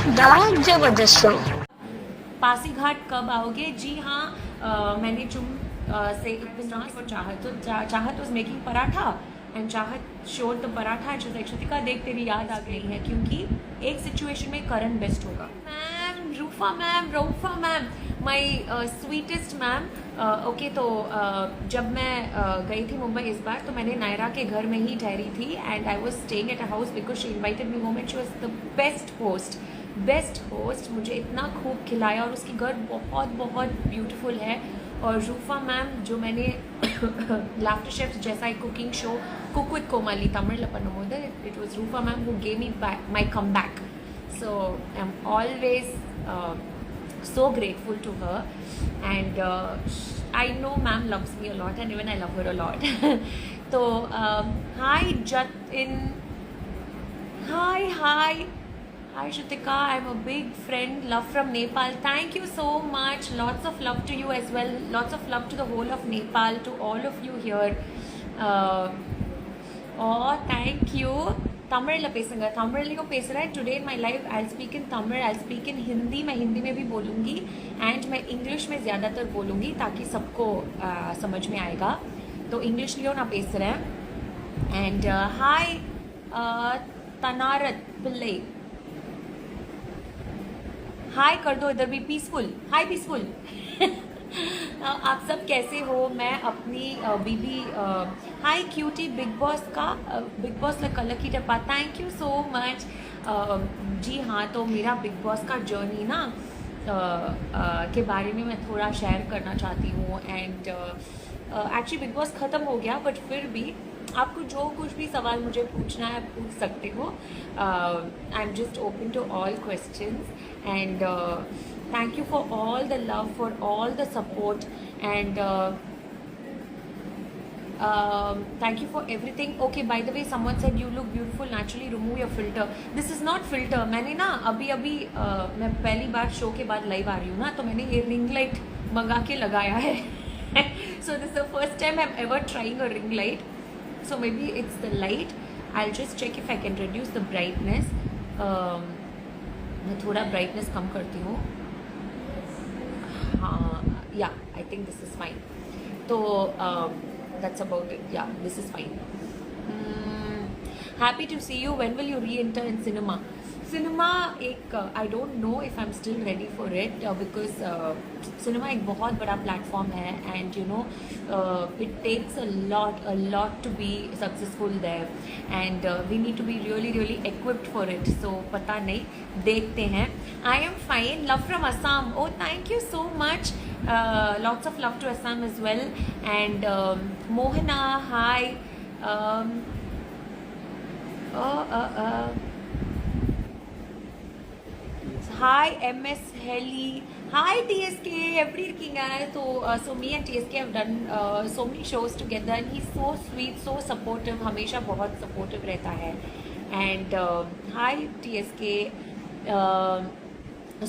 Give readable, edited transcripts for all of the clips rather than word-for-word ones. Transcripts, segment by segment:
The जबरदस्त show. Pasighat कब आओगे? जी हाँ, मैंने से एक बिजनेस for चाहत, तो चाहत was making पराठा एंड चाहत showed the paratha and like Shrutika देख तेरी याद आ गई है, क्योंकि एक सिचुएशन में करण बेस्ट होगा। मैम रूफा मैम माई स्वीटेस्ट मैम। ओके, तो जब मैं गई थी मुंबई इस बार, तो मैंने नायरा के घर में ही ठहरी थी and I was staying at a house because she invited me home and she was the best host. मुझे इतना खूब खिलाया और उसकी घर बहुत बहुत ब्यूटीफुल है। और रूफा मैम जो मैंने लाफ्टर शेफ जैसा एक cooking show cook with Comali Tamil पन्नुம்போது, it was Rufa ma'am who gave me my come back, so I am always so grateful to her, and I know ma'am loves me a lot and even I love her a lot. So hi Jatin, hi Shrutika, I'm a big friend, love from Nepal. Thank you so much, lots of love to you as well, lots of love to the whole of Nepal, to all of you here. Oh, thank you. Tamil பேசுங்க, तमिलலையும் பேசுகிறேன். Today in my life I speak in Tamil, I speak in Hindi, मैं हिंदी में भी बोलूँगी and मैं English में ज़्यादातर बोलूँगी ताकि सबको समझ में आएगा. तो इंग्लिश लियो ना பேசுகிறேன். एंड हाय तनारत पिल्ले, हाय कर दो इधर भी. Peaceful, hi peaceful. आप सब कैसे हो? मैं अपनी बीबी, हाय क्यूटी बिग बॉस का, बिग बॉस लकी टप्पा, थैंक यू सो मच. जी हाँ, तो मेरा बिग बॉस का जर्नी ना के बारे में मैं थोड़ा शेयर करना चाहती हूँ. एंड एक्चुअली बिग बॉस ख़त्म हो गया, बट फिर भी आपको जो कुछ भी सवाल मुझे पूछना है पूछ सकते हो. I am just open to all questions and thank you for all the love, for all the support, and thank you for everything. Okay, by the way, someone said you look beautiful naturally, remove your filter. This is not filter. मैंने ना अभी मैं पहली बार show के बाद live आ रही हूँ ना, तो मैंने ये रिंग लाइट मंगा के लगाया है. So this is the first time I'm ever trying a ring light. So maybe it's the light. I'll just check if I can reduce the brightness. मैं थोड़ा brightness कम करती हूँ. Yeah, I think this is fine. So that's about it. Yeah, this is fine. Happy to see you. When will you re-enter in cinema? Cinema एक I don't know if I'm still ready for it, because cinema एक बहुत बड़ा platform है, and you know it takes a lot to be successful there, and we need to be really equipped for it. So पता नहीं, देखते हैं. I am fine. Love from Assam. Oh, thank you so much. Lots of love to Assam as well. And Mohana, hi. Hi MS Heli, hi TSK, எப்படி இருக்கீங்க? So me and TSK have done so many shows together, and he's so sweet, so supportive, हमेशा बहुत supportive रहता है. And hi TSK.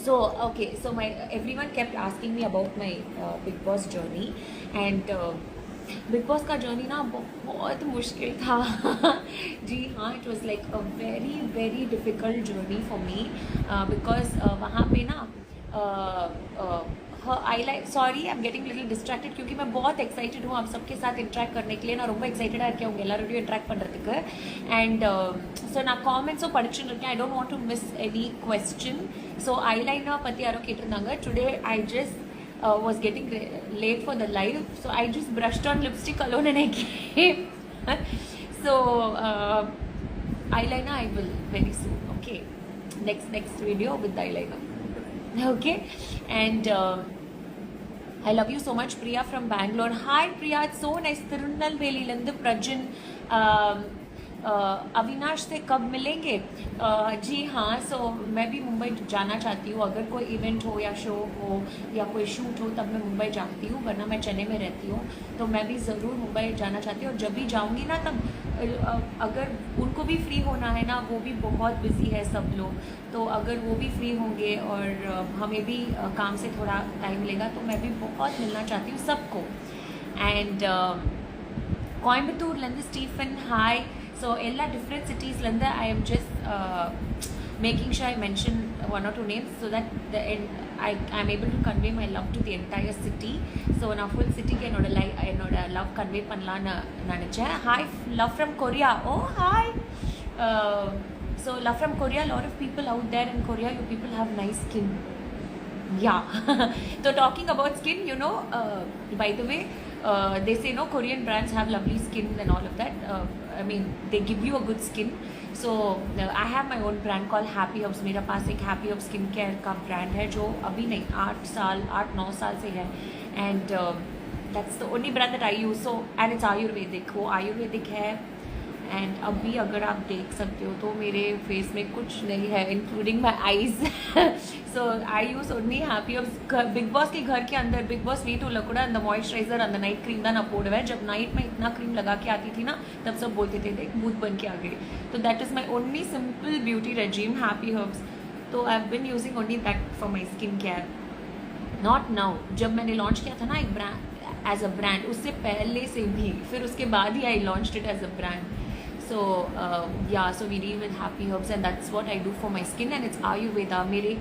So okay, so everyone kept asking me about my Big Boss journey, and big Boss का journey ना बहुत मुश्किल था. जी हाँ, it was like a very difficult journey for me, because वहाँ पे ना sorry I am getting little distracted, क्योंकि मैं बहुत एक्साइटेड हूँ आप सबके साथ इंटरेक्ट करने के लिए. நான் ரொம்ப எக்ஸைட்டடாக இருக்கேன் உங்கள் எல்லாரோடையும் இன்ட்ராக்ட் பண்ணுறதுக்கு. அண்ட் ஸோ நான் காமெண்ட்ஸும் படிச்சுட்டு இருக்கேன். I don't want to miss any question. So eyeliner பற்றி யாரோ கேட்டிருந்தாங்க. Today I just was getting late for the live, so I just brushed on lipstick alone and I came. So eyeliner I will very soon. Okay, next video with the eyeliner. Okay, and I love you so much, Priya from Bangalore. Hi Priya, it's so nice. Tirunelveli लंदु प्रजन. अविनाश से कब मिलेंगे? जी हाँ, सो मैं भी मुंबई जाना चाहती हूँ. अगर कोई इवेंट हो या शो हो या कोई शूट हो तब मैं मुंबई जाती हूँ, वरना मैं चेन्नई में रहती हूँ. तो मैं भी ज़रूर मुंबई जाना चाहती हूँ, और जब भी जाऊँगी ना तब अगर उनको भी फ्री होना है ना, वो भी बहुत बिजी है सब लोग, तो अगर वो भी फ्री होंगे और हमें भी काम से थोड़ा टाइम मिलेगा, तो मैं भी बहुत मिलना चाहती हूँ सबको. And Coimbatore Stephen, hi. So ella different cities landa I am just making sure I mention one or two names so that I'm able to convey my love to the entire city. So நான் full city க்கு என்னோட love convey பண்ணலான்னு நினைச்சேன். Hi, love from Korea. Oh, hi. So love from Korea. A lot of people out there in Korea, you people have nice skin. Yeah. So talking about skin, you know, by the way, they say no, Korean brands have lovely skin and all of that. I mean, they give you a good skin. So I have my own brand called Happy Herbs. मेरा पास एक Happy Herbs skin care का brand है जो अभी नहीं 8-9 साल से है. And that's the only brand that I use. So and it's Ayurvedic, वो आयुर्वेदिक है. एंड अभी अगर आप देख सकते हो तो मेरे फेस में कुछ नहीं है including my eyes. So I use only happy of big boss के घर के अंदर बिग बॉस वीटू लकुड़ा अंद मॉइस्चराइजर अंद नाइट क्रीम தான் நான் போடுவேன். जब नाइट में इतना क्रीम लगा के आती थी ना तब सब बोलते थे देख भूत बन के आ गई. तो that is my only simple beauty regime happy herbs. तो I have been using only that for my skin care. Not now, जब मैंने लॉन्च किया था ना एक ब्रांड एज अ ब्रांड, उससे पहले से भी, फिर उसके बाद ही I launched it as a brand. So yeah, so we deal with Happy Herbs and that's what I do for my skin and it's Ayurveda. मेरे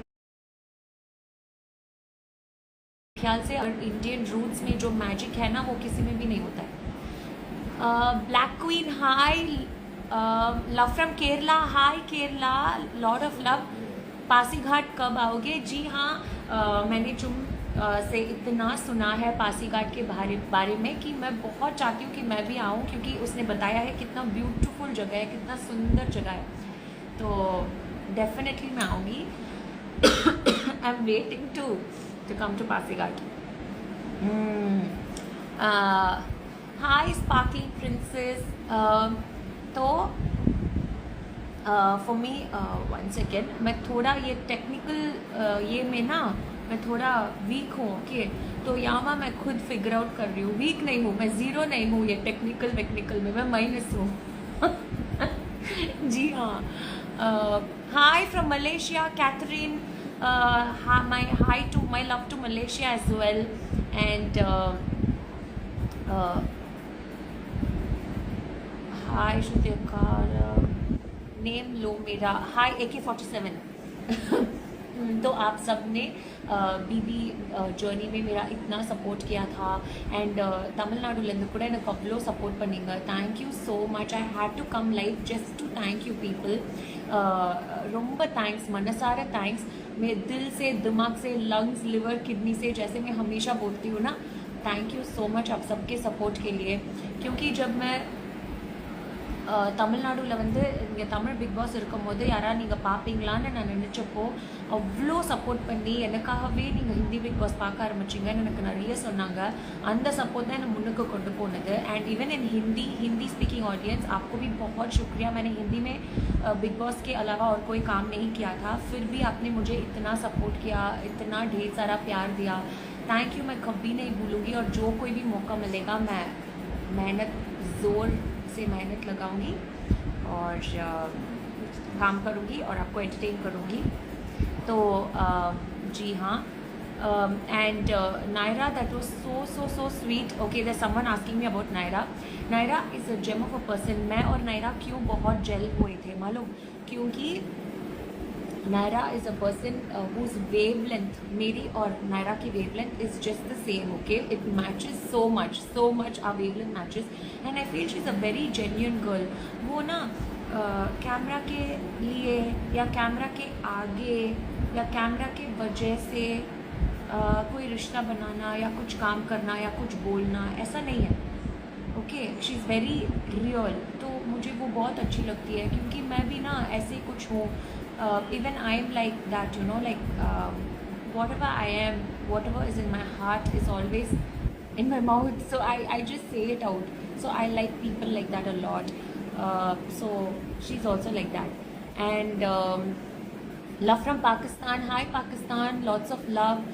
ख्याल से अगर इंडियन रूट्स में जो मैजिक है ना वो किसी में भी नहीं होता है. Black queen high, love from Kerala. High Kerala, Lord of love. Pasighat कब आओगे? जी हाँ, मैंने से इतना सुना है पासीघाट के बारे में कि मैं बहुत चाहती हूँ कि मैं भी आऊँ, क्योंकि उसने बताया है कितना ब्यूटीफुल जगह है, कितना सुंदर जगह है. तो डेफिनेटली मैं आऊँगी. I am waiting to come to Pasighat. Hi sparkling princess. तो फॉर मी वन सेकेंड, मैं थोड़ा ये टेक्निकल ये में ना मैं थोड़ा वीक हूँ. ओके, तो यहाँ मैं खुद फिगर आउट कर रही हूँ. वीक नहीं हूँ मैं, ज़ीरो नहीं हूँ ये टेक्निकल में, मैं माइनस हूँ. जी हाँ. Hi from Malaysia Catherine. My love to Malaysia as well. And hi शुद्धिकार नेम लो मेरा. Hi AK-47. तो आप सब ने बीबी जर्नी में मेरा इतना सपोर्ट किया था एंड तमिलनाडुलेंदु கூட எனக்கு அவ்வளோ சப்போர்ட் பண்ணீங்க. Thank you so much. I had to come live just to thank you people. ரொம்ப थैंक्स, मनसारा थैंक्स. मैं दिल से, दिमाग से, लंग्स, लिवर, किडनी से, जैसे मैं हमेशा बोलती हूँ ना, थैंक यू सो मच आप सबके सपोर्ट के लिए. क्योंकि जब मैं தமிழ்நாடுல வந்து இங்கே தமிழ் பிக் பாஸ் இருக்கும்போது யாராவது நீங்கள் பார்ப்பீங்களான்னு நான் நினச்சப்போ அவ்வளோ சப்போர்ட் பண்ணி எனக்காகவே நீங்கள் हिंदी बिग बॉस பார்க்க ஆரம்பிச்சிங்கன்னு எனக்கு நிறைய சொன்னாங்க. அந்த सपोर्ट தான் என்னை முன்னுக்கு கொண்டு போனது. And even in Hindi speaking audience, आपको भी बहुत शुक्रिया. मैंने हिंदी में बिग बॉस के अलावा और कोई काम नहीं किया था, फिर भी आपने मुझे इतना सपोर्ट किया, इतना ढेर सारा प्यार दिया. Thank you. मैं कभी नहीं भूलूँगी और जो कोई भी मौका मिलेगा मैं मेहनत ज़ोर से मेहनत लगाऊंगी और काम करूंगी और आपको एंटरटेन करूंगी. तो जी हाँ. And Naira, that was so sweet. Okay, there someone asking me about Naira. Naira is a gem of a person. मैं और नायरा क्यों बहुत जेल हुए थे मालूम? क्योंकि Naira is a person whose wavelength, मेरी और नायरा की wavelength is just the same. Okay, it matches so much our wavelength matches and I feel she's a very genuine girl. वो ना कैमरा के लिए या कैमरा के आगे या कैमरा के वजह से कोई रिश्ता बनाना या कुछ काम करना या कुछ बोलना ऐसा नहीं है. Okay, she is very real. तो मुझे वो बहुत अच्छी लगती है क्योंकि मैं भी ना ऐसे कुछ हूँ. Even I am like that, you know, like whatever I am, whatever is in my heart is always in my mouth, so I just say it out. So I like people like that a lot. So she's also like that. And love from Pakistan. Hi Pakistan, lots of love.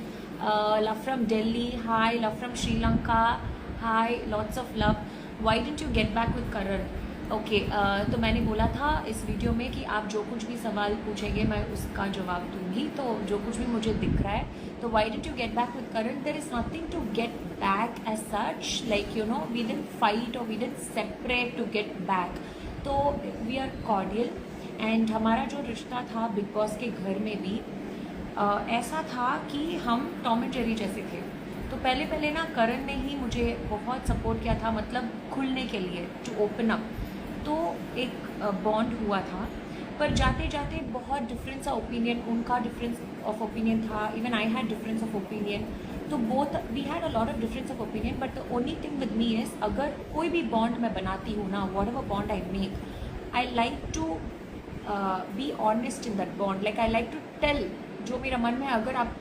Love from Delhi. Hi. Love from Sri Lanka. Hi, lots of love. Why didn't you get back with Karan? Okay, तो मैंने बोला था इस video में कि आप जो कुछ भी सवाल पूछेंगे मैं उसका जवाब दूंगी. तो जो कुछ भी मुझे दिख रहा है, तो why did you get back with Karan? There is nothing to get back as such, like you know, we didn't fight और we didn't separate to get back. तो वी आर कॉर्डियल एंड हमारा जो रिश्ता था बिग बॉस के घर में भी ऐसा था कि हम टॉम एंड जेरी जैसे थे। तो पहले पहले ना करण ने ही मुझे बहुत सपोर्ट किया था, मतलब खुलने के लिए, टू ओपन अप। तो एक बॉन्ड हुआ था, पर जाते जाते बहुत डिफरेंस ऑफ ओपिनियन, उनका डिफरेंस ऑफ ओपिनियन था, even I had difference of opinion. तो both we had a lot of difference of opinion, but the only thing with me is, अगर कोई भी बॉन्ड मैं बनाती हूँ ना, whatever bond I make, I like to be honest in that bond. Like I like to tell जो मेरा मन में, अगर आप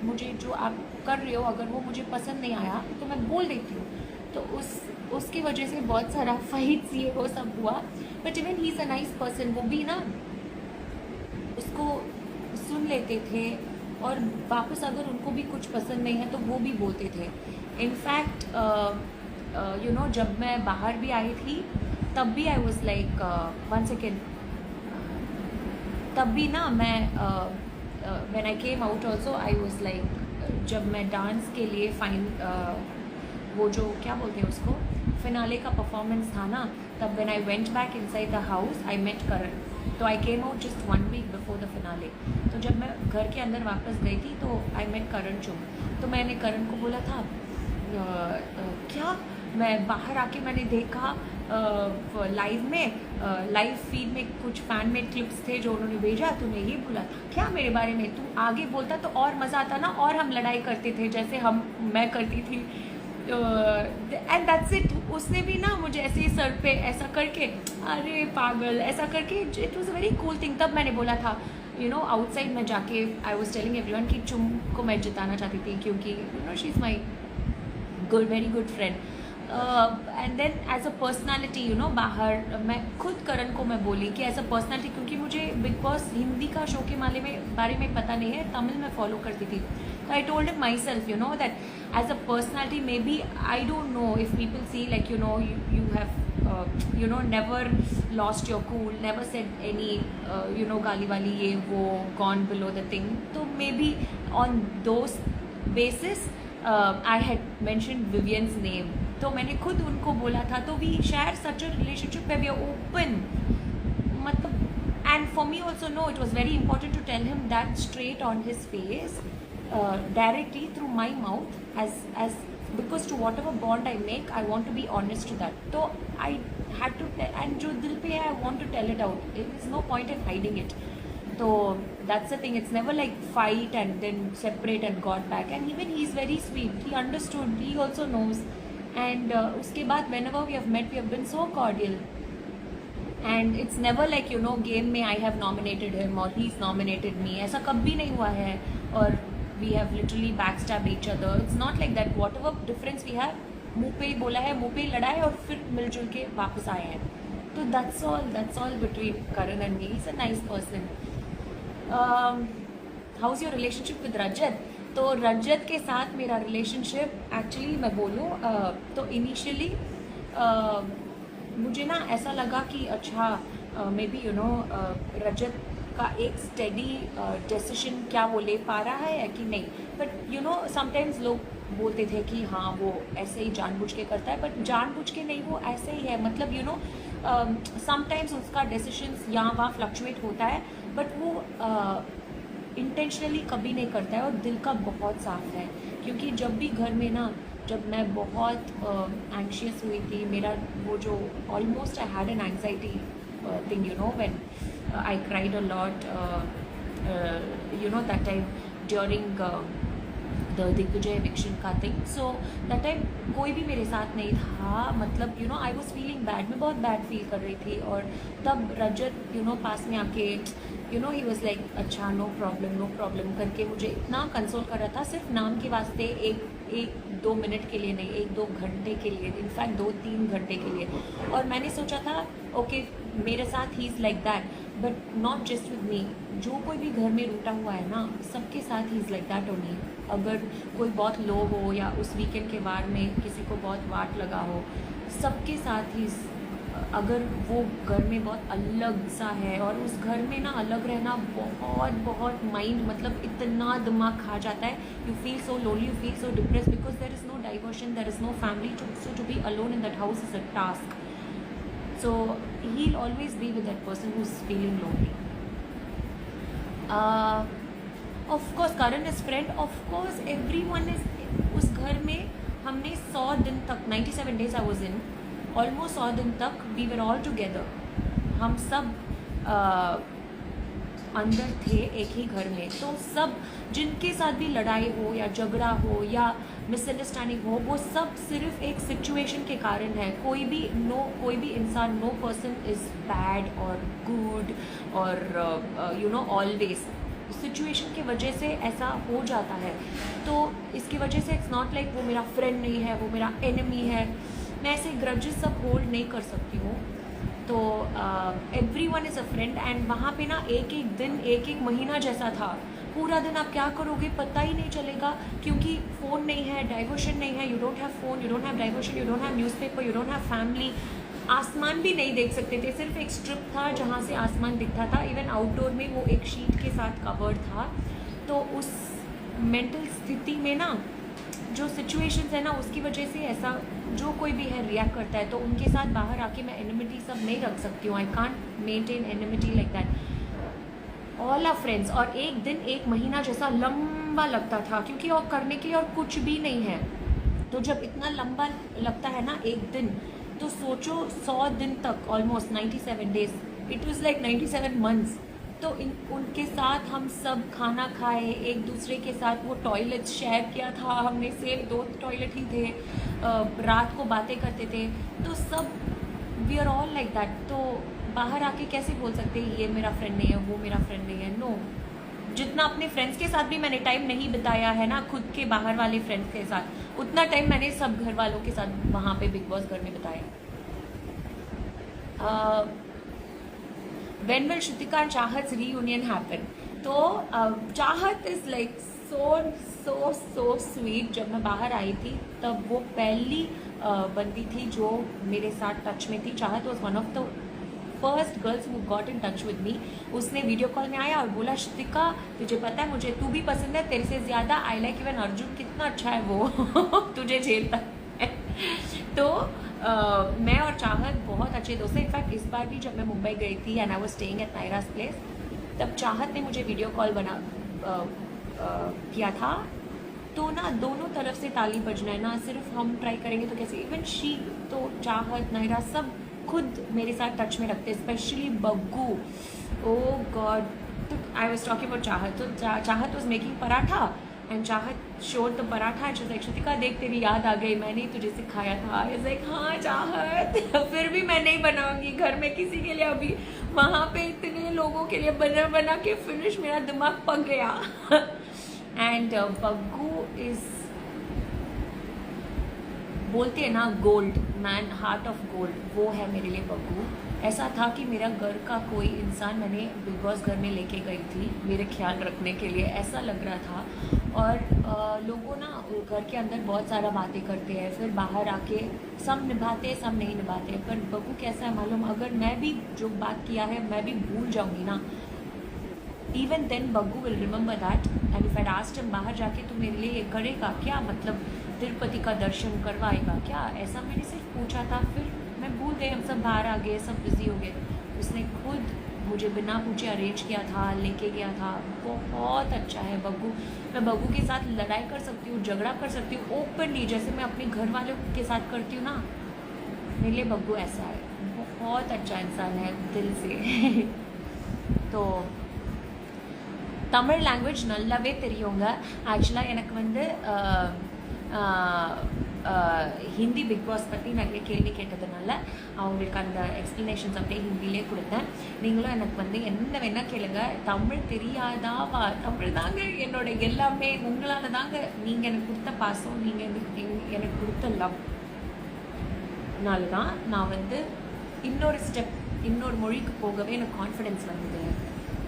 मुझे जो आप कर रहे हो, अगर वो मुझे पसंद नहीं आया तो मैं बोल देती हूँ। तो उसकी वजह से बहुत सारा फाइट्स ये वो सब हुआ, but even he is a nice person. वो भी ना उसको सुन लेते थे, और वापस अगर उनको भी कुछ पसंद नहीं है तो वो भी बोलते थे। इनफैक्ट यू नो, जब मैं बाहर भी आई थी तब भी I was like, one second, तब भी ना मैं when I came out also I was like, जब मैं डांस के लिए वो जो क्या बोलते हैं उसको, फिनाले का परफॉर्मेंस था ना, तब when I went back inside the house I met Karan. तो I came out just 1 week before the finale. तो जब मैं घर के अंदर वापस गई थी तो आई मेट करण चुम। तो मैंने करण को बोला था, क्या, मैं बाहर आके मैंने देखा लाइव में, लाइव फीड में कुछ फैन मेड क्लिप्स थे जो उन्होंने भेजा, तूने ये बोला था क्या मेरे बारे में? तू आगे बोलता तो और मज़ा आता ना, और हम लड़ाई करते थे जैसे मैं करती थी। And that's it. उसने भी ना मुझे ऐसे सर पे ऐसा करके, अरे पागल, ऐसा करके, it was a very cool thing. तब मैंने बोला था, यू नो, आउटसाइड में जाके आई वॉज टेलिंग एवरीवन कि चुम को मैं जिताना चाहती थी, क्योंकि you know she is my very good friend. And then as a personality, you know, बाहर मैं खुद करण को मैं बोली कि एज अ पर्सनैलिटी, क्योंकि मुझे बिग बॉस हिंदी का शो के बारे में पता नहीं है, तमिल में फॉलो करती थी। तो I told myself, you know, that as a personality maybe, I don't know if people see like, you know, you have you know never lost your cool, never said any you know गाली वाली ये वो, gone below the thing. तो maybe on those basis I had mentioned Vivian's name. तो मैंने खुद उनको बोला था। तो we share such a relationship where we are open, मतलब, and for me also, no, it was very important to tell him that straight on his face, directly through my mouth, as because to whatever bond I make, I want to be honest to that. So I had to tell, and जो दिल पे है I want to tell it out. There is no point in hiding it. So that's the thing. It's never like fight and then separate and got back. And even he's very sweet. He understood. He also knows. And उसके बाद whenever we have met, we have been so cordial. And it's never like, you know, game में I have nominated him or he's nominated me. ऐसा कभी नहीं हुआ है. और we have literally backstabbed each other. It's not like that. Whatever difference we have, मुँह पे ही बोला है, मुँह पे ही लड़ा है, और फिर मिलजुल के वापस आए हैं. तो that's all between Karan and me. He's a nice person. How's your relationship with Rajat? तो रजत के साथ मेरा रिलेशनशिप, एक्चुअली मैं बोलूँ तो इनिशियली मुझे ना ऐसा लगा कि अच्छा, मे बी यू नो, रजत का एक स्टेडी डिसीजन क्या वो ले पा रहा है कि नहीं। बट यू नो, समटाइम्स लोग बोलते थे कि हाँ वो ऐसे ही जानबूझ के करता है, बट जानबूझ के नहीं, वो ऐसे ही है। मतलब यू नो, समटाइम्स उसका डिसीजंस यहाँ वहाँ फ्लक्चुएट होता है, बट वो इंटेंशनली कभी नहीं करता है, और दिल का बहुत साफ है। क्योंकि जब भी घर में ना, जब मैं बहुत एंग्शियस हुई थी, मेरा वो जो almost I had an anxiety thing, you know, when I cried a lot, you know, that time during the Digvijay eviction का thing. So that time कोई भी मेरे साथ नहीं था, मतलब you know, I was feeling bad, मैं बहुत bad feel कर रही थी। और तब रजत you know पास में आके, you know, he was like, अच्छा no problem करके मुझे इतना कंसोल कर रहा था, सिर्फ नाम के वास्ते, एक 2 मिनट के लिए नहीं, 1-2 घंटे के लिए, इनफैक्ट 2-3 घंटे के लिए। और मैंने सोचा था ओके, मेरे साथ he is like that, but not just with me. जो कोई भी घर में रूठा हुआ है ना, सबके साथ he is like that only. अगर कोई बहुत लो हो, या उस वीकेंड के वार में किसी को बहुत वाट लगा हो, सबके साथ ही, अगर वो घर में बहुत अलग सा है, और उस घर में ना अलग रहना बहुत माइंड, मतलब इतना दिमाग खा जाता है। You feel so lonely, you feel so depress, because there is no diversion, there is no family, so to be alone in that house is a task. So he'll always be with that person who's feeling lonely. Of course Karan is friend, of course everyone is. उस घर में हमने 100 दिन तक 97 days I was in, almost 100 दिन तक we were all together. हम सब अंदर थे एक ही घर में. तो सब जिनके साथ भी लड़ाई हो या झगड़ा हो या मिसअंडरस्टैंडिंग हो, वो सब सिर्फ एक सिचुएशन के कारण है. कोई भी इंसान, नो पर्सन इज़ बैड और गुड और यू नो ऑलवेज. सिचुएशन की वजह से ऐसा हो जाता है. तो इसकी वजह से इट्स नॉट लाइक वो मेरा फ्रेंड नहीं है, वो मेरा एनिमी है. मैं ऐसे ग्रजेस सब होल्ड नहीं कर सकती हूँ. तो everyone is a friend. And वहाँ पे ना एक एक दिन एक एक महीना जैसा था. पूरा दिन आप क्या करोगे पता ही नहीं चलेगा, क्योंकि फ़ोन नहीं है, डाइवर्शन नहीं है. You don't have phone, you don't have diversion, you don't have newspaper, you don't have family. आसमान भी नहीं देख सकते थे. सिर्फ एक स्ट्रिप था जहाँ से आसमान दिखता था. इवन आउटडोर में वो एक शीट के साथ कवर्ड था. तो उस मेंटल स्थिति में ना, जो सिचुएशंस है ना, उसकी वजह से ऐसा जो कोई भी है रिएक्ट करता है. तो उनके साथ बाहर आके मैं एनिमिटी सब नहीं रख सकती हूँ. I can't maintain enmity like that. All are friends. और एक दिन एक महीना जैसा लंबा लगता था, क्योंकि और करने के लिए और कुछ भी नहीं है. तो जब इतना लंबा लगता है ना एक दिन, तो सोचो 100 दिन तक, almost 97 days, it was like 97 months. तो उनके साथ हम सब खाना खाए, एक दूसरे के साथ वो टॉयलेट शेयर किया था हमने. सेम 2 टॉयलेट ही थे. रात को बातें करते थे. तो सब we are all like that. तो बाहर आके कैसे बोल सकते हैं ये मेरा फ्रेंड नहीं है, वो मेरा फ्रेंड नहीं है. नो. जितना अपने फ्रेंड्स के साथ भी मैंने टाइम नहीं बिताया है ना, खुद के बाहर वाले फ्रेंड्स के साथ, उतना टाइम मैंने सब घर वालों के साथ वहाँ पे बिग बॉस घर में बिताया. When will Shrutika and Chahat's reunion happen? तो चाहत इज़ लाइक सो स्वीट. जब मैं बाहर आई थी तब वो पहली बंदी थी जो मेरे साथ टच में थी. चाहत was one of the first girls who got in touch with me. उसने वीडियो कॉल में आया और बोला, श्रुतिका तुझे पता है मुझे तू भी पसंद है, तेरे से ज़्यादा आई लाइक इवन अर्जुन. कितना अच्छा है वो तुझे झेलता है. तो मैं और चाहत बहुत अच्छे दोस्त हैं. इनफैक्ट इस बार भी जब मैं मुंबई गई थी and I was staying at नायराज प्लेस, तब चाहत ने मुझे वीडियो कॉल किया था. तो ना दोनों तरफ से ताली बजना है ना, सिर्फ हम ट्राई करेंगे तो कैसे. इवन शी, तो चाहत, नायरा सब खुद मेरे साथ टच में रखते, स्पेशली बग्गू. ओ गॉड. तो आई वॉज टॉकिंग अबाउट चाहत. तो चाहत वॉज मेकिंग पराठा एंड चाहत शोर the paratha and she was like, Shrutika देख तेरी याद आ गई, मैंने तुझे सिखाया था. आई वाज लाइक हाँ चाहत फिर भी मैं नहीं बनाऊंगी घर में किसी के लिए. अभी वहाँ पे इतने लोगों के लिए बना के फिनिश, मेरा दिमाग पक गया. एंड बग्गू इज, बोलते हैं ना gold man, heart of gold, वो है मेरे लिए बग्गू. ऐसा था कि मेरा घर का कोई इंसान मैंने बिग बॉस घर में लेके गई थी मेरे ख्याल रखने के लिए, ऐसा लग रहा था. और लोगों ना घर के अंदर बहुत सारा बातें करते हैं, फिर बाहर आके सब निभाते हैं, सब नहीं निभाते. पर बग्गू कैसा है मालूम, अगर मैं भी जो बात किया है मैं भी भूल जाऊंगी ना, even then Baggu will remember that. And if I asked him, बाहर जाके तू मेरे लिए ये करेगा क्या, मतलब तिरुपति का दर्शन करवाएगा क्या, ऐसा मैंने सिर्फ पूछा था. फिर मैं भूल गई, हम सब बाहर आ गए, सब बिजी हो गए. उसने खुद मुझे बिना पूछे अरेंज किया था, लेके गया था. बहुत अच्छा है बग्गू. मैं बग्गू के साथ लड़ाई कर सकती हूँ, झगड़ा कर सकती हूँ ओपनली, जैसे मैं अपने घर वालों के साथ करती हूँ ना. मेरे लिए बग्गू ऐसा है, बहुत अच्छा इंसान है दिल से. तो தமிழ் லாங்குவேஜ் நல்லாவே தெரியுங்க. ஆக்சுவலாக எனக்கு வந்து ஹிந்தி பிக் பாஸ் பற்றி நிறைய கேள்வி கேட்டதுனால அவங்களுக்கு அந்த எக்ஸ்ப்ளனேஷன்ஸ் அப்படியே ஹிந்திலே கொடுத்தேன். நீங்களும் எனக்கு வந்து என்ன வேணால் கேளுங்க. தமிழ் தெரியாதா, தமிழ் தாங்க என்னோட எல்லாமே. உங்களால் தாங்க, நீங்கள் எனக்கு கொடுத்த பாசம், நீங்கள் எனக்கு கொடுத்த லவ்னால தான் நான் வந்து இன்னொரு ஸ்டெப், இன்னொரு மொழிக்கு போகவே எனக்கு கான்ஃபிடென்ஸ் வந்தது.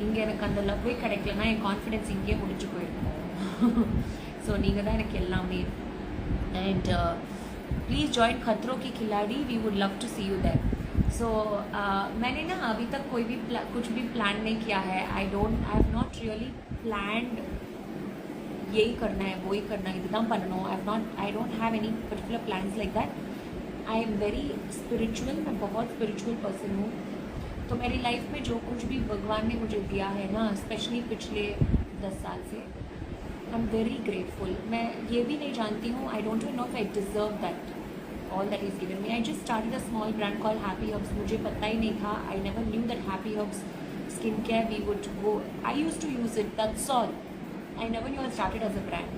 இங்கே எனக்கு அந்த லவ்வே கிடைக்கலன்னா என் கான்ஃபிடென்ஸ் இங்கேயே முடிஞ்சு போயிருக்கும். ஸோ நீங்கள் தான் எனக்கு எல்லாமே. And please join Khatron Ki Khiladi, we would love to see you there. So मैंने ना अभी तक कोई भी कुछ भी प्लान नहीं किया है. आई हैव नॉट रियली प्लान्ड यही करना है, वो ही करना है, इतना पढ़ना. I don't have any particular plans like that. I am very spiritual, मैं बहुत स्पिरिचुअल पर्सन हूँ। तो मेरी लाइफ में जो कुछ भी भगवान ने मुझे दिया है ना, स्पेशली पिछले 10 साल से, आई एम वेरी ग्रेटफुल। मैं ये भी नहीं जानती हूँ, आई don't know if I deserve that all that is given me. I just started a small brand called Happy Herbs. मुझे पता ही नहीं था, I never knew that Happy Herbs skincare we would go. I used to use it, that's all. I never knew I started as a brand.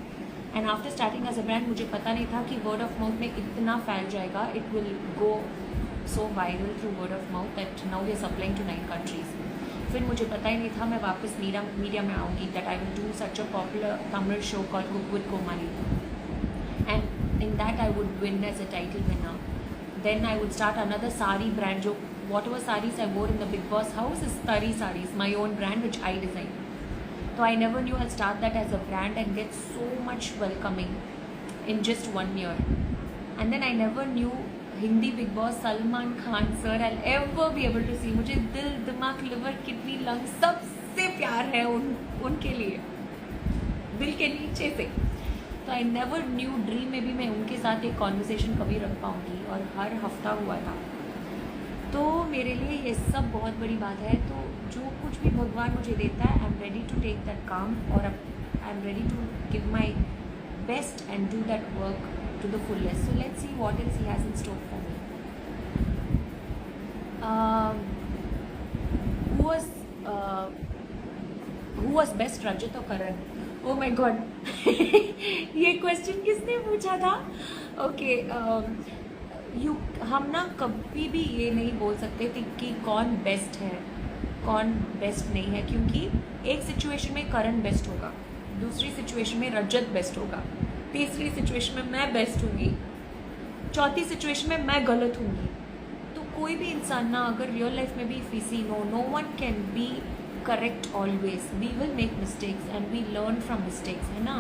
And after starting as a brand, मुझे पता नहीं था कि word of mouth में इतना फैल जाएगा. It will go so viral through word of mouth that now we are supplying to 9 countries. फिर मुझे पता ही नहीं था मैं वापस मीडिया में आऊँगी, that I will do such a popular Tamil show called Cook with Komali. And in that I would win as a title winner. Then I would start another sari brand. जो whatever sarees I wore in the Big Boss house is Tari sarees, my own brand which I designed. So I never knew I'd start that as a brand and get so much welcoming in just 1 year. And then I never knew Hindi Big Boss Salman Khan sir I'll ever be able to see. मुझे दिल, दिमाग, liver, kidney, lung सबसे प्यार है उनके लिए, दिल के नीचे से. तो आई नेवर न्यू ड्रीम में भी मैं उनके साथ एक कॉन्वर्सेशन कभी रख पाऊँगी, और हर हफ्ता हुआ था. तो मेरे लिए ये सब बहुत बड़ी बात है. तो जो कुछ भी भगवान मुझे देता है, I am ready to take that काम, और I am ready to give my best and do that work to the fullest. So let's see what else he has in store for me. who was best, Rajat और Karan? Oh my god, ये question किसने पूछा था? Okay, हम ना कभी भी ये नहीं बोल सकते थे कि कौन बेस्ट है, कौन बेस्ट नहीं है, क्योंकि एक सिचुएशन में करण बेस्ट होगा, दूसरी सिचुएशन में रजत बेस्ट होगा, तीसरी सिचुएशन में मैं बेस्ट होंगी, चौथी सिचुएशन में मैं गलत होंगी. तो कोई भी इंसान ना, अगर रियल लाइफ में भी if we see no one can be correct always. We will make mistakes and we learn from mistakes, है ना.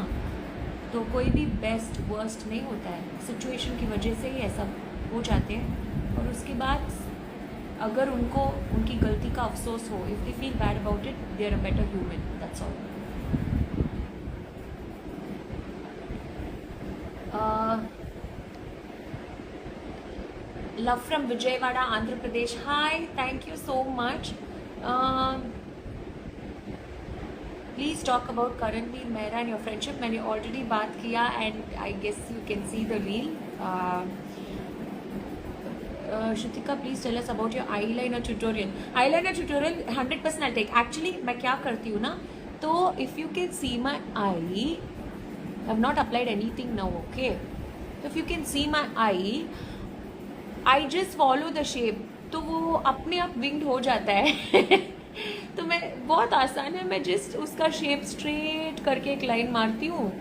तो कोई भी बेस्ट वर्स्ट नहीं होता है, सिचुएशन की वजह से ही ऐसा हो जाते हैं. और उसके बाद अगर उनको उनकी गलती का अफसोस हो, if they feel bad about it, they are a better human, that's all. Love from Vijayawada, Andhra Pradesh. Hi, thank you so much. Please talk about Karanveer Mehra and your friendship. मैंने ऑलरेडी बात किया and I guess you can see the reel. Shrutika, please tell us about your eyeliner tutorial. Eyeliner tutorial 100% I take. Actually मैं क्या करती हूँ ना, तो if you can see my eye have not applied anything now, okay. तो if you can see my eye just follow the shape, तो वो अपने आप विंग्ड हो जाता है. तो मैं बहुत आसान है, मैं जस्ट उसका शेप स्ट्रेट करके एक लाइन मारती हूँ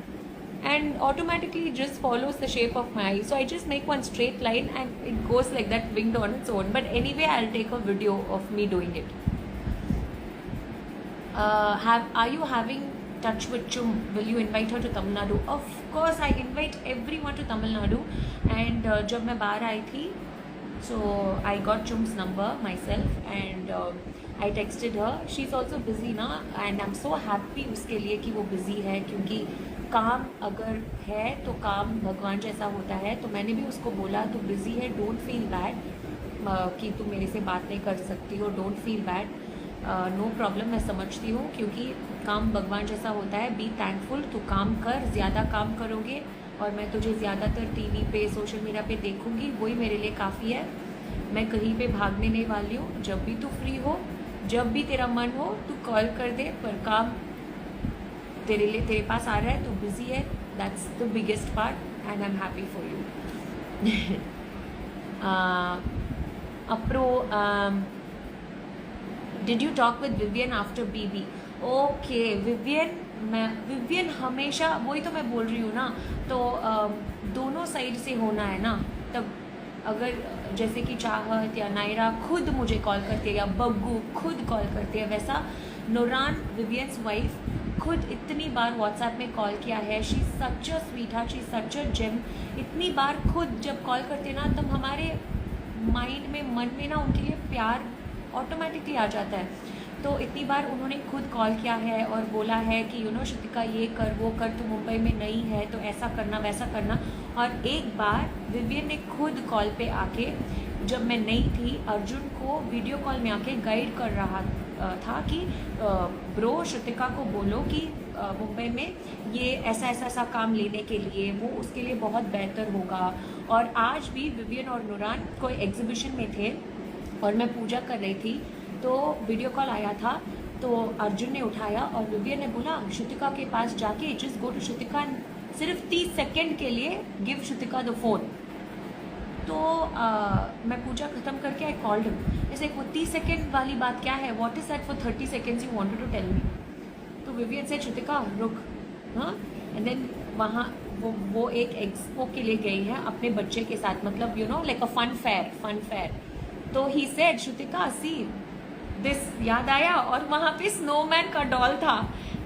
and automatically just follows the shape of my eye. So I just make one straight line and it goes like that, winged on its own. But anyway, I'll take a video of me doing it. Are you having touch with Chum? Will you invite her to Tamil Nadu? Of course, I invite everyone to Tamil Nadu. And जब मैं बाहर आई थी, so I got Chum's number myself and I texted her. She's also busy ना, and I'm so happy उसके लिए कि वो busy है, क्योंकि काम अगर है तो काम भगवान जैसा होता है. तो मैंने भी उसको बोला तो बिज़ी है, डोंट फील बैड कि तुम मेरे से बात नहीं कर सकती हो, don't feel bad, no problem. मैं समझती हूँ, क्योंकि काम भगवान जैसा होता है. बी थैंकफुल, तो काम कर, ज़्यादा काम करोगे और मैं तुझे ज़्यादातर टीवी पे, सोशल मीडिया पे देखूँगी, वही मेरे लिए काफ़ी है. मैं कहीं पे भागने नहीं वाली हूँ. जब भी तू फ्री हो, जब भी तेरा मन हो, तू कॉल कर दे. पर काम तेरे लिए, तेरे पास आ रहा है, तो बिजी है, that's the biggest part and I am happy for you. अप्रो, did you talk with Vivian after BB? Okay, Vivian हमेशा, वही तो मैं बोल रही हूँ ना. तो दोनों साइड से होना है ना. तब अगर जैसे कि चाहत या नायरा खुद मुझे कॉल करती है, या बग्गू खुद कॉल करती है, वैसा नूरान, विवियंस वाइफ, खुद इतनी बार व्हाट्सएप में कॉल किया है. She such a sweetheart, she such a gem. इतनी बार खुद जब कॉल करते हैं ना, तब हमारे माइंड में, मन में ना उनके लिए प्यार ऑटोमेटिकली आ जाता है. तो इतनी बार उन्होंने खुद कॉल किया है और बोला है कि यू नो श्रुतिका ये कर वो कर, तू मुंबई में नहीं है तो ऐसा करना वैसा करना। और एक बार विवियन ने खुद कॉल पे आके, जब मैं नहीं थी, अर्जुन को वीडियो कॉल में आके गाइड कर रहा था कि ब्रो श्रुतिका को बोलो कि मुंबई में ये ऐसा ऐसा ऐसा काम लेने के लिए वो उसके लिए बहुत बेहतर होगा। और आज भी विवियन और नूरान कोई एग्जीबिशन में थे और मैं पूजा कर रही थी, तो वीडियो कॉल आया था, तो अर्जुन ने उठाया और विवियन ने बोला श्रुतिका के पास जाके जस्ट गो टू श्रुतिका, सिर्फ 30 सेकेंड के लिए गिव श्रुतिका द फोन। तो मैं पूजा ख़त्म करके आई कॉल्ड हिम, ऐसे वो 30 सेकेंड वाली बात क्या है, what is that for 30 seconds you wanted to tell me. तो विवियन से श्रुतिका रुक, हाँ। एंड देन वहाँ वो एक एक्सपो के लिए गई है अपने बच्चे के साथ, मतलब you know like a fun fair. तो he said Shrutika see this, याद आया, और वहाँ पे स्नोमैन का डॉल था,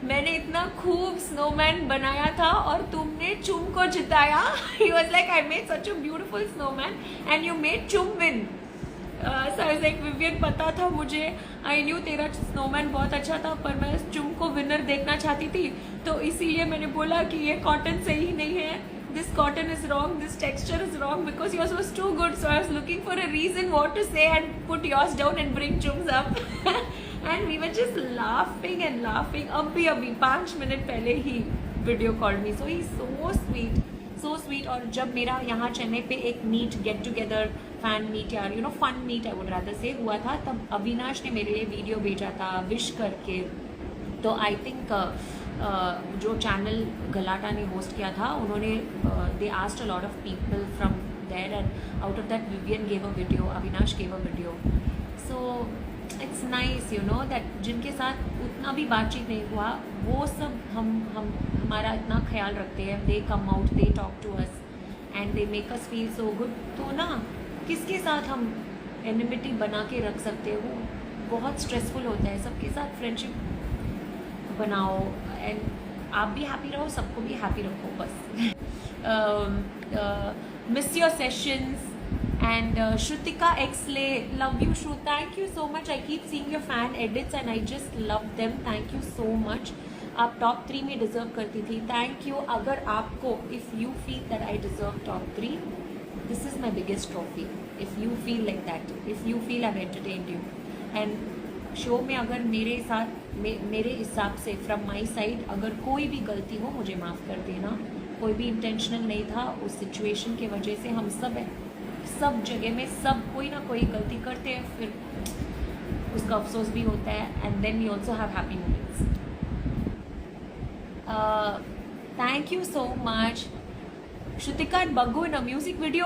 मैंने इतना खूब स्नोमैन बनाया था और तुमने चुम को जिताया। He was like I made such a beautiful snowman and you made Chum win. So I was like Vivian, पता था मुझे, आई न्यू तेरा स्नोमैन बहुत अच्छा था, पर मैं चुम को विनर देखना चाहती थी, तो इसीलिए मैंने बोला कि ये कॉटन सही नहीं है, this cotton is wrong, this texture is wrong, because yours was too good, so I was looking for a reason what to say and put yours down and bring Chum's up. And we were just laughing and laughing. अभी 5 मिनट पहले ही video call me, so he's so sweet. और जब मेरा यहाँ चेन्नई पे एक meet, get together, fan meet या you know fun meet I would rather say हुआ था, तब अविनाश ने मेरे लिए वीडियो भेजा था विश करके। तो आई थिंक जो चैनल गलाटा ने होस्ट किया था, उन्होंने they asked a lot of people from there and out of that Vivian gave a video, Avinash gave a video. So it's nice you know that जिनके साथ उतना भी बातचीत नहीं हुआ, वो सब हमारा इतना ख्याल रखते हैं, they come out, they talk to us and they make us feel so good. तो ना किसके साथ हम एनिमिटी बना के रख सकते हैं, वो बहुत स्ट्रेसफुल होता है। सबके साथ फ्रेंडशिप बनाओ एंड आप भी हैप्पी रहो, सबको भी हैप्पी रखो बस। Miss your sessions and Shrutika Xley, love you Shru, thank you so much. I keep seeing your fan edits and I just love them, thank you so much. आप top 3 में deserve करती थी, thank you. अगर आपको, if you feel that I deserve top 3, this is my biggest trophy. If you feel like that, if you feel I entertained you, and show में अगर मेरे साथ मेरे हिसाब से फ्रॉम माई साइड अगर कोई भी गलती हो, मुझे माफ़ कर देना, कोई भी इंटेंशनल नहीं था, उस सिचुएशन की वजह से हम सब जगह में सब कोई ना कोई गलती करते हैं, फिर उसका अफसोस भी होता है, and then we also have happy moments. Thank you so much. Shrutika and Baggu in a music video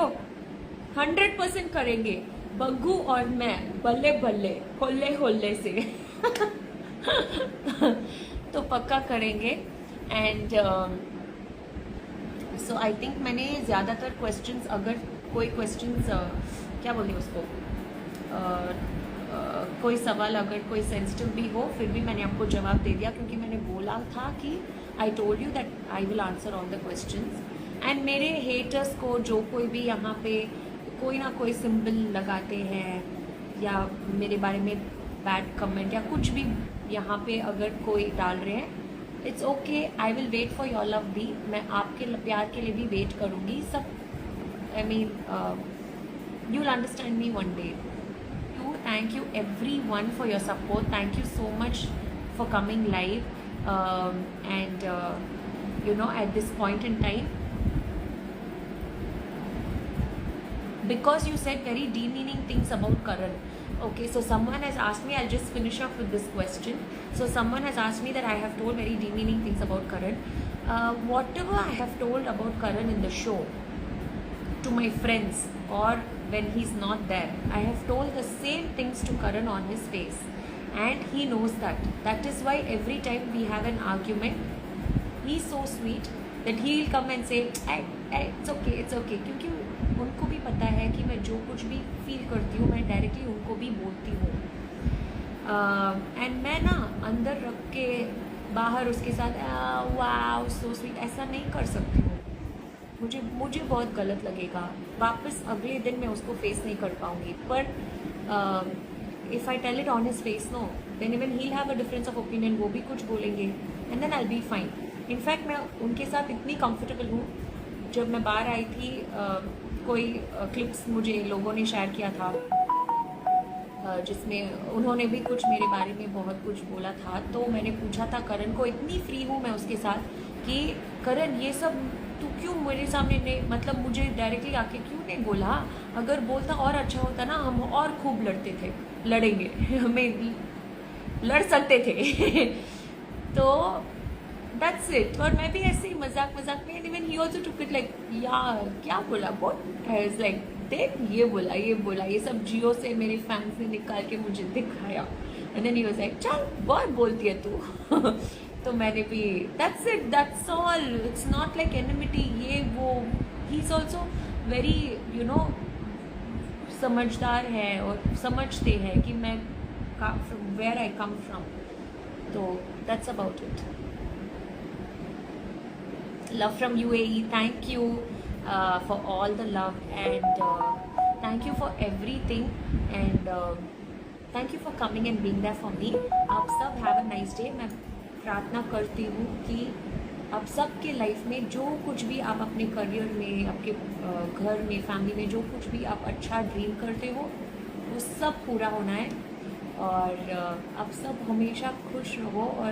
100% करेंगे, बग्गू और मैं, बल्ले बल्ले होल्ले होल्ले से। तो पक्का करेंगे। एंड सो आई थिंक मैंने ज़्यादातर क्वेश्चंस, अगर कोई क्वेश्चंस क्या बोलते हैं उसको, कोई सवाल अगर कोई सेंसिटिव भी हो, फिर भी मैंने आपको जवाब दे दिया, क्योंकि मैंने बोला था कि I told you that I will answer all the questions. And मेरे हेटर्स को, जो कोई भी यहाँ पे कोई ना कोई सिंबल लगाते हैं या मेरे बारे में बैड कमेंट या कुछ भी यहाँ पे अगर कोई डाल रहे हैं, it's okay, I will wait for your love भी, मैं आपके प्यार के लिए भी वेट करूँगी। सब I mean, you'll understand me one day. Thank you everyone for your support. Thank you so much for coming live. And you know, at this point in time, because you said very demeaning things about Karan. Okay, so someone has asked me, I'll just finish off with this question. So someone has asked me that I have told very demeaning things about Karan. Whatever I have told about Karan in the show, to my friends or when he's not there, I have told the same things to Karan on his face, and he knows that. That is why every time we have an argument, he's so sweet that he'll come and say, hey, it's okay, क्योंकि उनको भी पता है कि मैं जो कुछ भी फील करती हूँ, मैं डायरेक्टली उनको भी बोलती हूँ। एंड मैं ना अंदर रख के बाहर उसके साथ वाओ सो स्वीट ऐसा नहीं कर सकती हूँ। मुझे बहुत गलत लगेगा, वापस अगले दिन मैं उसको फेस नहीं कर पाऊँगी। पर if I tell it on his face, no, then even he have a difference of opinion, वो भी कुछ बोलेंगे, and then I be fine. In fact मैं उनके साथ इतनी कंफर्टेबल हूँ. जब मैं बाहर आई थी, कोई क्लिप्स मुझे लोगों ने शेयर किया था, जिसमें उन्होंने भी कुछ मेरे बारे में बहुत कुछ बोला था. तो मैंने पूछा था करण को, इतनी फ्री हूँ मैं उसके साथ कि करण ये सब तू क्यों मेरे सामने नहीं, मतलब मुझे डायरेक्टली आके क्यों नहीं बोला. अगर बोलता और अच्छा होता ना, हम और खूब लड़ते थे, लड़ेंगे हमें लड़ सकते थे. तो दैट्स इट. और मैं भी ऐसे ही मजाक मजाक में, even he also took it like, यार क्या बोला, व्हाट इज लाइक, देख ये बोला ये बोला, ये सब जियो से मेरे फैंस ने निकाल के मुझे दिखाया. And then he was like, चल बहुत बोलती है तू. तो मैंने भी, that's it, that's all. It's not like enmity, ये वो. He is also very you know समझदार है और समझते हैं कि मैं वेयर आई कम फ्रॉम. तो that's about it. Love from UAE. Thank you for all the love, and thank you for everything, and thank you for coming and being there for me. आप सब have a nice day. मैं प्रार्थना करती हूँ कि आप सब के लाइफ में जो कुछ भी आप अपने करियर में, आपके घर में, फैमिली में जो कुछ भी आप अच्छा ड्रीम करते हो, वो सब पूरा होना है. और आप सब हमेशा खुश रहो. और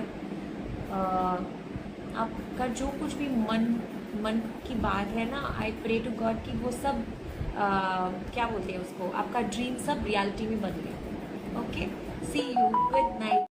आपका जो कुछ भी मन की बात है ना, आई प्रे टू गॉड कि वो सब क्या बोलते हैं उसको, आपका ड्रीम सब रियलिटी में बदले. Okay, see you, good night.